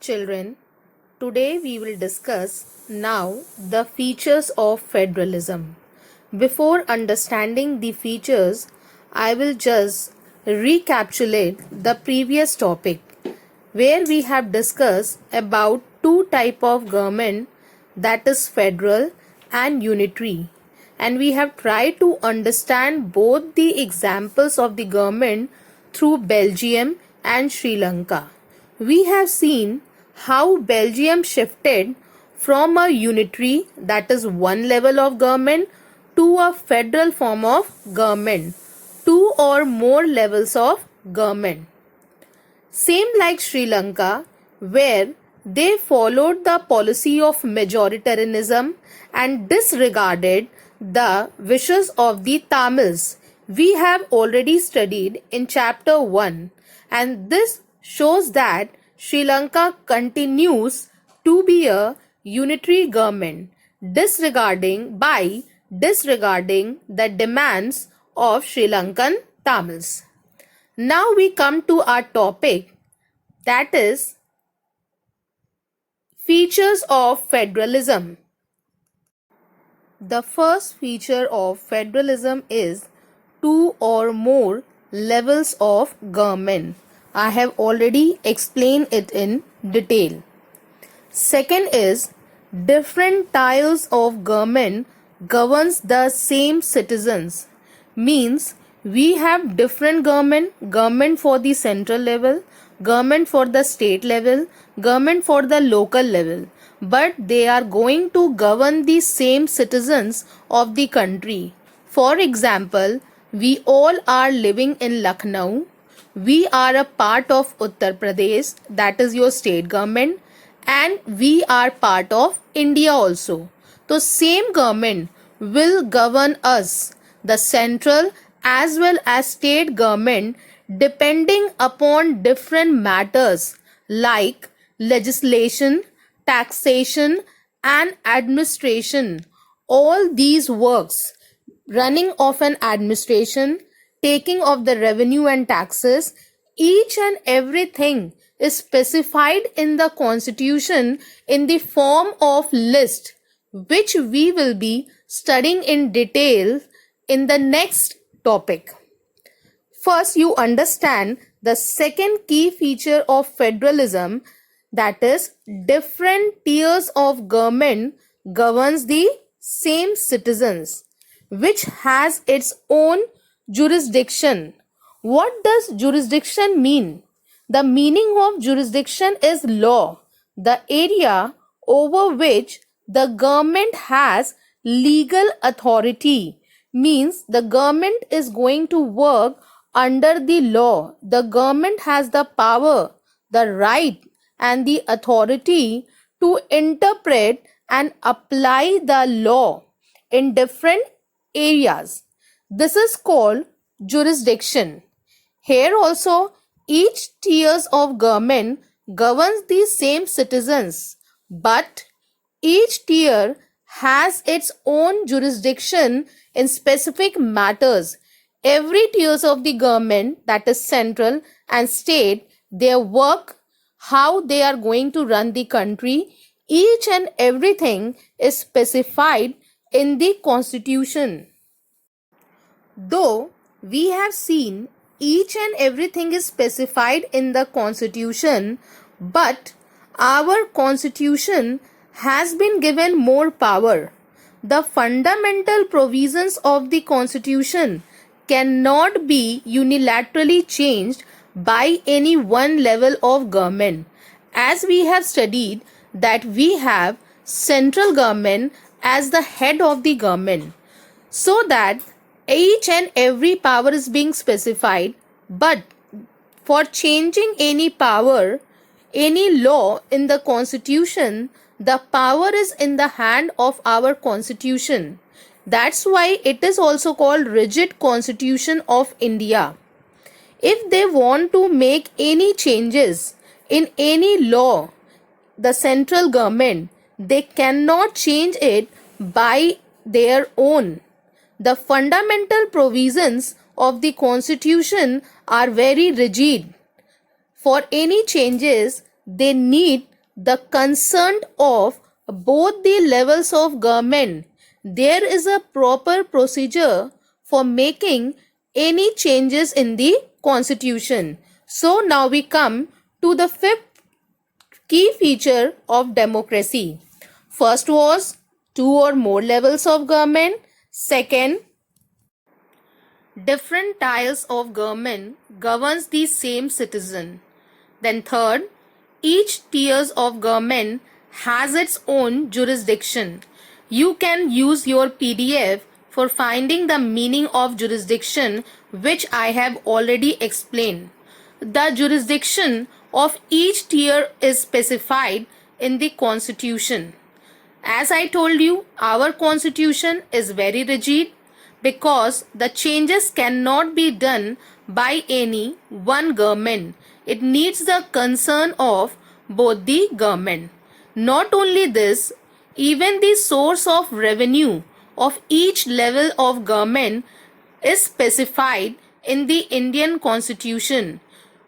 children, today we will discuss now the features of federalism. Before understanding the features, I will just recapitulate the previous topic where we have discussed about two type of government, that is federal and unitary, and we have tried to understand both the examples of the government through Belgium and Sri Lanka. We have seen how Belgium shifted from a unitary, that is one level of government, to a federal form of government, two or more levels of government. Same like Sri Lanka, where they followed the policy of majoritarianism and disregarded the wishes of the Tamils. We have already studied in chapter 1, and this shows that Sri Lanka continues to be a unitary government, disregarding the demands of Sri Lankan Tamils. Now we come to our topic, that is features of federalism. The first feature of federalism is two or more levels of government. I have already explained it in detail. Second is different tiers of government governs the same citizens. Means we have different government for the central level, government for the state level, government for the local level, but they are going to govern the same citizens of the country. For example, we all are living in Lucknow. We are a part of Uttar Pradesh, that is your state government, and we are part of India also. So same government will govern us, the central as well as state government, depending upon different matters like legislation, taxation and administration. All these works, running of an administration, taking of the revenue and taxes, each and everything is specified in the constitution in the form of list, which we will be studying in detail in the next topic. First, you understand the second key feature of federalism, that is different tiers of government governs the same citizens, which has its own jurisdiction. What does jurisdiction mean? The meaning of jurisdiction is law, the area over which the government has legal authority. Means the government is going to work under the law. The government has the power, the right and the authority to interpret and apply the law in different areas. This is called jurisdiction. Here also, each tiers of government governs the same citizens, but each tier has its own jurisdiction in specific matters. Every tiers of the government, that is central and state, their work, how they are going to run the country, each and everything is specified in the constitution. Though we have seen each and everything is specified in the constitution, but our constitution has been given more power. The fundamental provisions of the constitution cannot be unilaterally changed by any one level of government. As we have studied that we have central government as the head of the government, so that each and every power is being specified, but for changing any power, any law in the constitution, the power is in the hand of our constitution. That's why it is also called rigid constitution of India. If they want to make any changes in any law, the central government, they cannot change it by their own. The fundamental provisions of the constitution are very rigid. For any changes, they need the concern of both the levels of government, there is a proper procedure for making any changes in the constitution. So now we come to the fifth key feature of democracy. First was two or more levels of government. Second, different tiers of government governs the same citizen. Then third, each tiers of government has its own jurisdiction. You can use your PDF for finding the meaning of jurisdiction, which I have already explained. The jurisdiction of each tier is specified in the constitution. As I told you, our constitution is very rigid because the changes cannot be done by any one government. It needs the concern of both the government. Not only this, even the source of revenue of each level of government is specified in the Indian Constitution,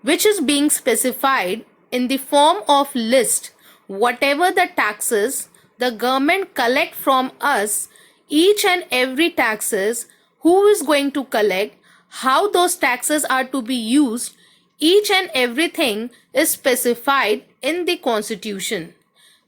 which is being specified in the form of list. Whatever the taxes the government collect from us, each and every taxes, who is going to collect, how those taxes are to be used, each and everything is specified in the constitution.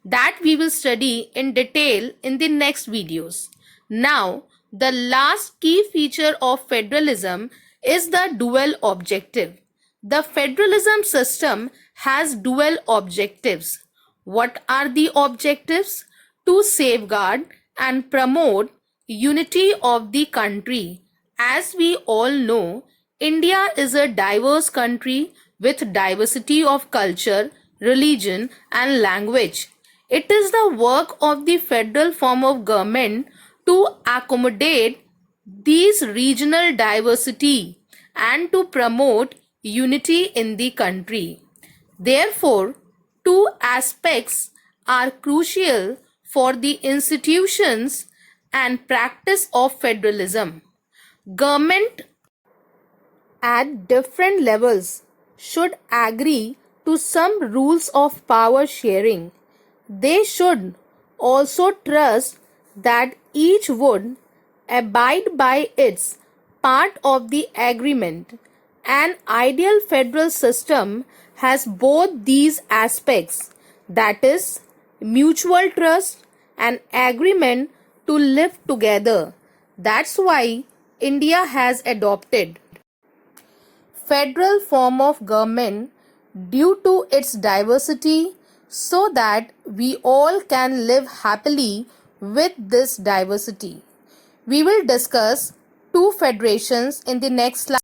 That we will study in detail in the next videos. Now, the last key feature of federalism is the dual objective. The federalism system has dual objectives. What are the objectives? To safeguard and promote unity of the country. As we all know, India is a diverse country with diversity of culture, religion and language. It is the work of the federal form of government to accommodate these regional diversity and to promote unity in the country. Therefore, two aspects are crucial for the institutions and practice of federalism. Government at different levels should agree to some rules of power sharing. They should also trust that each would abide by its part of the agreement. An ideal federal system has both these aspects, that is, mutual trust and agreement to live together. That's why India has adopted federal form of government due to its diversity, so that we all can live happily with this diversity. We will discuss two federations in the next slide.